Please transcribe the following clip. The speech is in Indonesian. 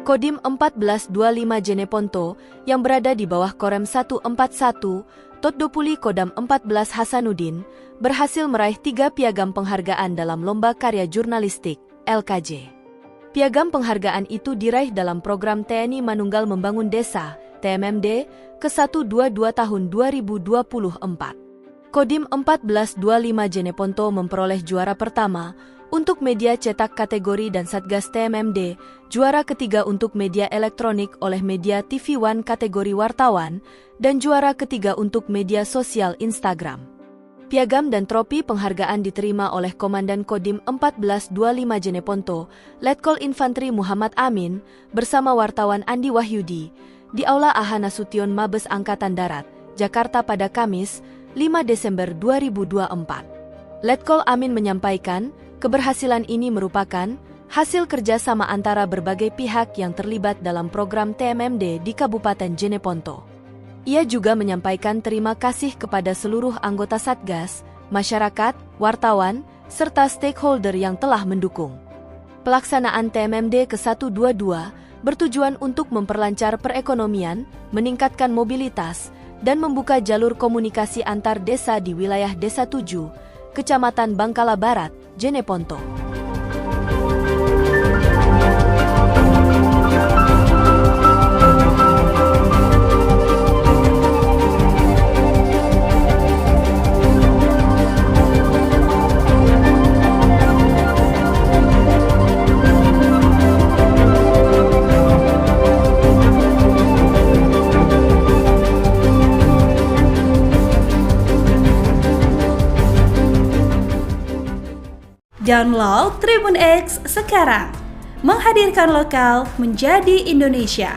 Kodim 1425 Jeneponto yang berada di bawah Korem 141, Totdopuli Kodam 14 Hasanuddin, berhasil meraih 3 piagam penghargaan dalam Lomba Karya Jurnalistik, LKJ. Piagam penghargaan itu diraih dalam program TNI Manunggal Membangun Desa, TMMD, ke-122 tahun 2024. Kodim 1425 Jeneponto memperoleh juara pertama untuk media cetak kategori dan Satgas TMMD, juara ketiga untuk media elektronik oleh media TV One kategori wartawan, dan juara ketiga untuk media sosial Instagram. Piagam dan tropi penghargaan diterima oleh Komandan Kodim 1425 Jeneponto, Letkol Infantri Muhammad Amin, bersama wartawan Andi Wahyudi, di Aula AH Nasution Mabes Angkatan Darat, Jakarta pada Kamis, 5 Desember 2024. Letkol Amin menyampaikan, keberhasilan ini merupakan hasil kerjasama antara berbagai pihak yang terlibat dalam program TMMD di Kabupaten Jeneponto. Ia juga menyampaikan terima kasih kepada seluruh anggota Satgas, masyarakat, wartawan, serta stakeholder yang telah mendukung. Pelaksanaan TMMD ke-122 bertujuan untuk memperlancar perekonomian, meningkatkan mobilitas, dan membuka jalur komunikasi antar desa di wilayah Desa 7, Kecamatan Bangkala Barat, Jeneponto. Download Tribun X sekarang, menghadirkan lokal menjadi Indonesia.